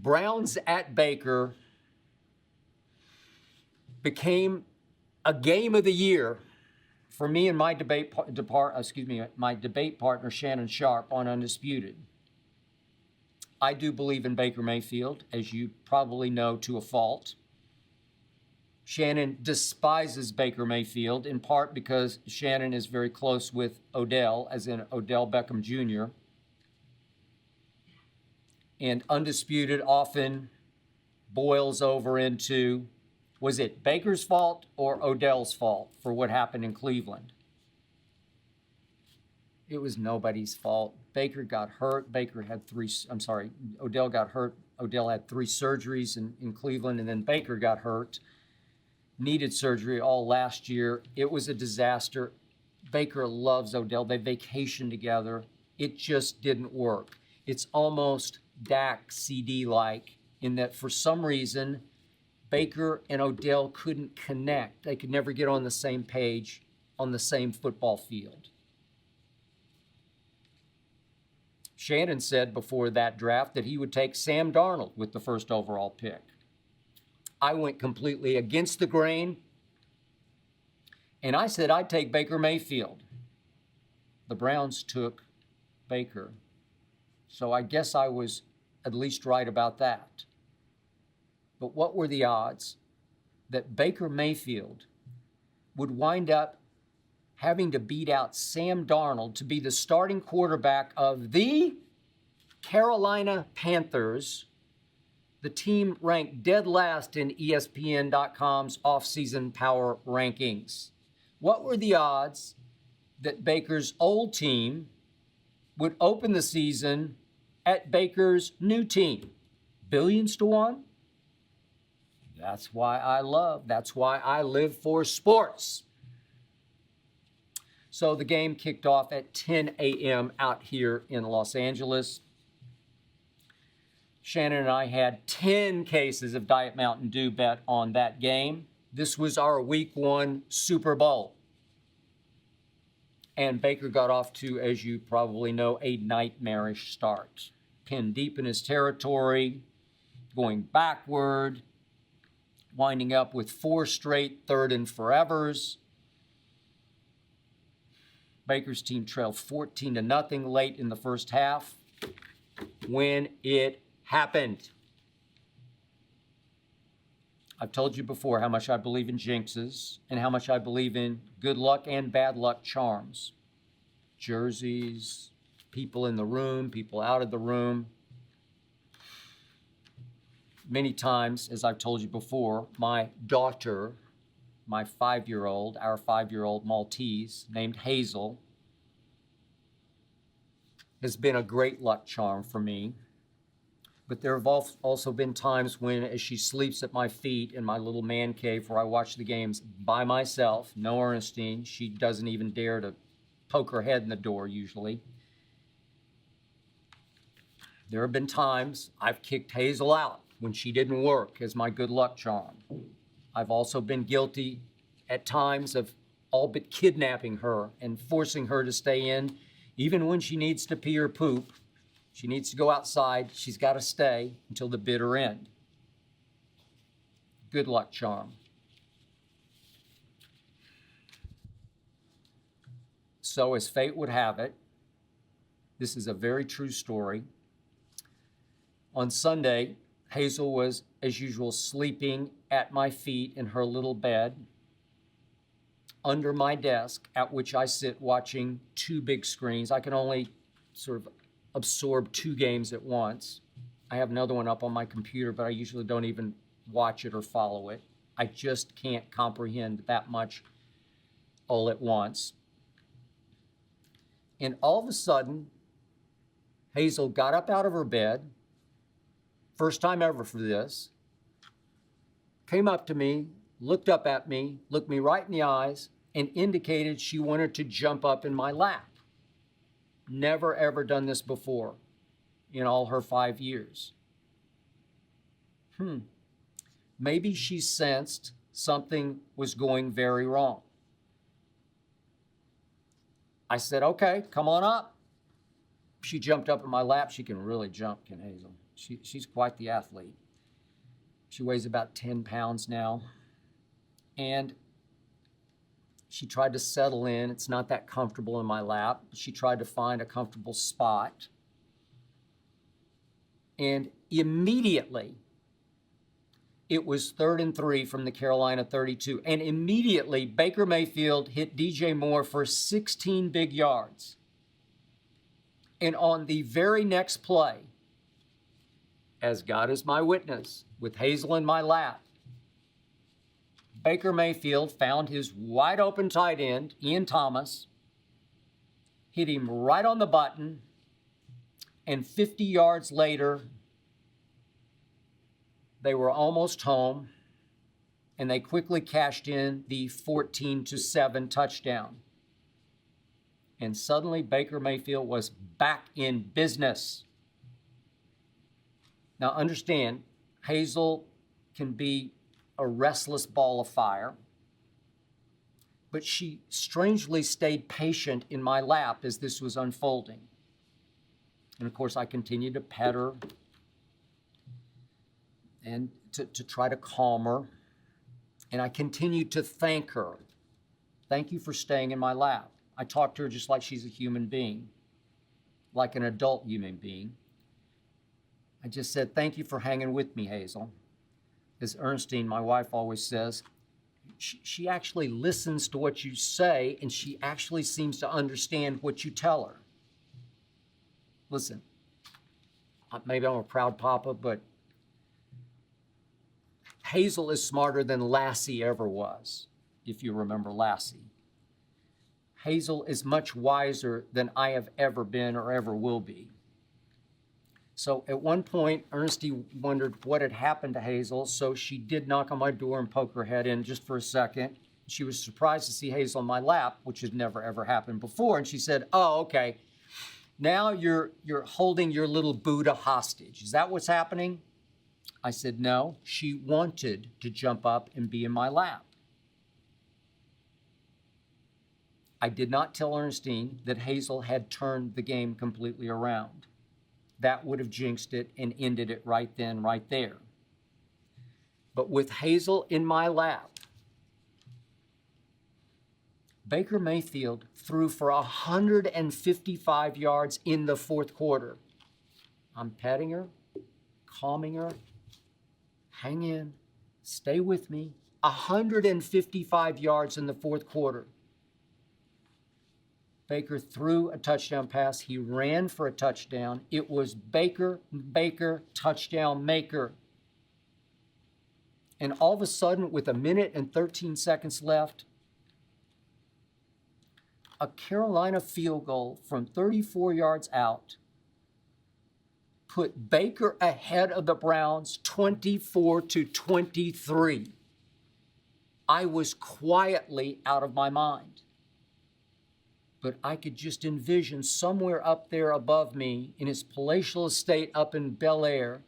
Browns at Baker became a game of the year for me and my debate partner Shannon Sharp on Undisputed. I do believe in Baker Mayfield, as you probably know, to a fault. Shannon despises Baker Mayfield, in part because Shannon is very close with Odell, as in Odell Beckham Jr. And Undisputed often boils over into, was it Baker's fault or Odell's fault for what happened in Cleveland? It was nobody's fault. Baker got hurt. Odell got hurt. Odell had 3 surgeries in Cleveland, and then Baker got hurt. Needed surgery all last year. It was a disaster. Baker loves Odell. They vacationed together. It just didn't work. It's almost Dak CD-like in that for some reason, Baker and Odell couldn't connect. They could never get on the same page on the same football field. Shannon said before that draft that he would take Sam Darnold with the first overall pick. I went completely against the grain, and I said I'd take Baker Mayfield. The Browns took Baker. So I guess I was at least right about that. But what were the odds that Baker Mayfield would wind up having to beat out Sam Darnold to be the starting quarterback of the Carolina Panthers, the team ranked dead last in ESPN.com's off-season power rankings? What were the odds that Baker's old team would open the season at Baker's new team? Billions to 1? That's why I live for sports. So the game kicked off at 10 a.m. out here in Los Angeles. Shannon and I had 10 cases of Diet Mountain Dew bet on that game. This was our week 1 Super Bowl. And Baker got off to, as you probably know, a nightmarish start. Pinned deep in his territory, going backward, winding up with 4 straight 3rd and forevers. Baker's team trailed 14-0 late in the first half when it happened. I've told you before how much I believe in jinxes and how much I believe in good luck and bad luck charms. Jerseys, people in the room, people out of the room. Many times, as I've told you before, my daughter, our 5-year-old Maltese, named Hazel, has been a great luck charm for me. But there have also been times when, as she sleeps at my feet in my little man cave where I watch the games by myself, no Ernestine, she doesn't even dare to poke her head in the door usually. There have been times I've kicked Hazel out when she didn't work as my good luck charm. I've also been guilty at times of all but kidnapping her and forcing her to stay in, even when she needs to pee or poop. She needs to go outside. She's got to stay until the bitter end. Good luck charm. So as fate would have it, this is a very true story. On Sunday, Hazel was, as usual, sleeping at my feet in her little bed under my desk, at which I sit watching 2 big screens. I can only sort of absorb 2 games at once. I have another one up on my computer, but I usually don't even watch it or follow it. I just can't comprehend that much all at once. And all of a sudden, Hazel got up out of her bed, first time ever for this, came up to me, looked up at me, looked me right in the eyes, and indicated she wanted to jump up in my lap. Never, ever done this before in all her 5 years. Maybe she sensed something was going very wrong. I said, okay, come on up. She jumped up in my lap. She can really jump, can Hazel? She's quite the athlete. She weighs about 10 pounds now. And she tried to settle in. It's not that comfortable in my lap. She tried to find a comfortable spot. And immediately, it was 3rd and 3 from the Carolina 32. And immediately, Baker Mayfield hit DJ Moore for 16 big yards. And on the very next play, as God is my witness, with Hazel in my lap, Baker Mayfield found his wide open tight end, Ian Thomas, hit him right on the button, and 50 yards later, they were almost home, and they quickly cashed in the 14-7 touchdown. And suddenly, Baker Mayfield was back in business. Now, understand, Hazel can be a restless ball of fire, but she strangely stayed patient in my lap as this was unfolding. And of course, I continued to pet her and to try to calm her. And I continued to thank her. Thank you for staying in my lap. I talked to her just like she's a human being, like an adult human being. I just said, thank you for hanging with me, Hazel. As Ernestine, my wife, always says, she actually listens to what you say, and she actually seems to understand what you tell her. Listen, maybe I'm a proud papa, but Hazel is smarter than Lassie ever was, if you remember Lassie. Hazel is much wiser than I have ever been or ever will be. So at one point, Ernestine wondered what had happened to Hazel, so she did knock on my door and poke her head in just for a second. She was surprised to see Hazel in my lap, which had never, ever happened before, and she said, oh, okay, now you're holding your little Buddha hostage. Is that what's happening? I said, no, she wanted to jump up and be in my lap. I did not tell Ernestine that Hazel had turned the game completely around. That would have jinxed it and ended it right then, right there. But with Hazel in my lap, Baker Mayfield threw for 155 yards in the fourth quarter. I'm petting her, calming her. Hang in, stay with me. 155 yards in the fourth quarter. Baker threw a touchdown pass. He ran for a touchdown. It was Baker, touchdown maker. And all of a sudden, with 1 minute and 13 seconds left, a Carolina field goal from 34 yards out put Baker ahead of the Browns 24-23. I was quietly out of my mind. But I could just envision somewhere up there above me in his palatial estate up in Bel Air,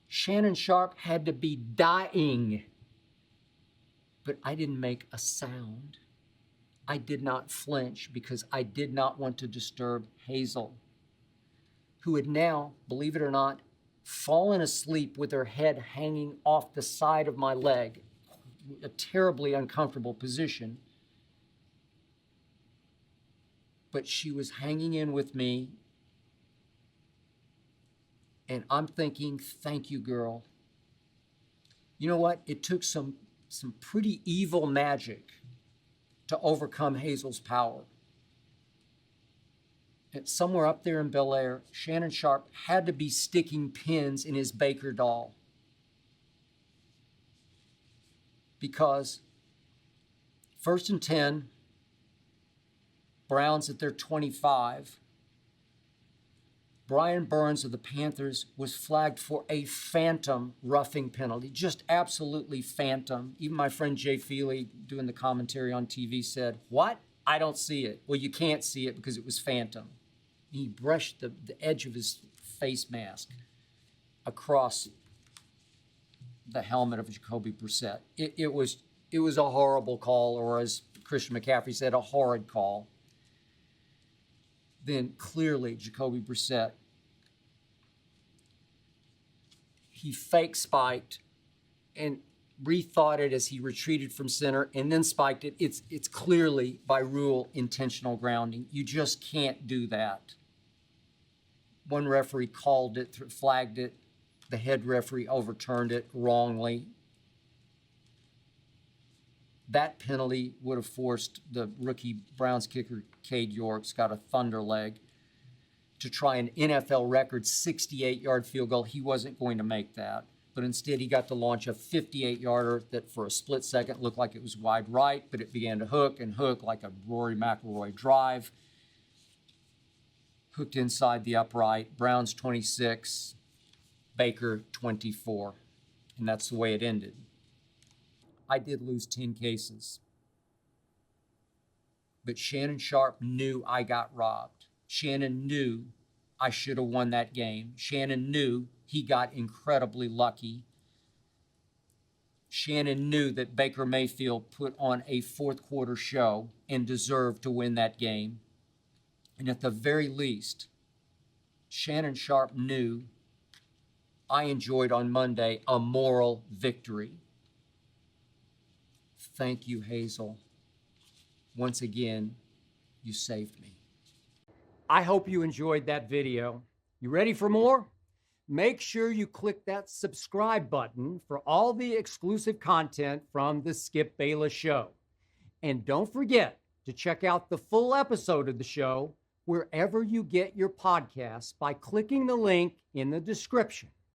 Shannon Sharpe had to be dying. But I didn't make a sound. I did not flinch because I did not want to disturb Hazel, who had now, believe it or not, fallen asleep with her head hanging off the side of my leg, a terribly uncomfortable position. But she was hanging in with me, and I'm thinking, thank you, girl. You know what? It took some pretty evil magic to overcome Hazel's power. And somewhere up there in Bel Air, Shannon Sharpe had to be sticking pins in his Baker doll. Because 1st and 10, Browns at their 25. Brian Burns of the Panthers was flagged for a phantom roughing penalty, just absolutely phantom. Even my friend Jay Feely, doing the commentary on TV, said, what? I don't see it. Well, you can't see it because it was phantom. And he brushed the edge of his face mask across the helmet of Jacoby Brissett. It was a horrible call, or as Christian McCaffrey said, a horrid call. Then clearly Jacoby Brissett he fake spiked and rethought it as he retreated from center and then spiked it. It's clearly, by rule, intentional grounding. You just can't do that. One referee called it, flagged it. The head referee overturned it wrongly. That penalty would have forced the rookie Browns kicker, Cade York's got a thunder leg, to try an NFL record 68-yard field goal. He wasn't going to make that, but instead he got to launch a 58-yarder that for a split second looked like it was wide right, but it began to hook and hook like a Rory McIlroy drive. Hooked inside the upright. Browns 26, Baker 24, and that's the way it ended. I did lose 10 cases, but Shannon Sharpe knew I got robbed. Shannon knew I should have won that game. Shannon knew he got incredibly lucky. Shannon knew that Baker Mayfield put on a fourth quarter show and deserved to win that game. And at the very least, Shannon Sharpe knew I enjoyed on Monday a moral victory. Thank you, Hazel. Once again, you saved me. I hope you enjoyed that video. You ready for more? Make sure you click that subscribe button for all the exclusive content from the Skip Bayless Show. And don't forget to check out the full episode of the show wherever you get your podcasts by clicking the link in the description.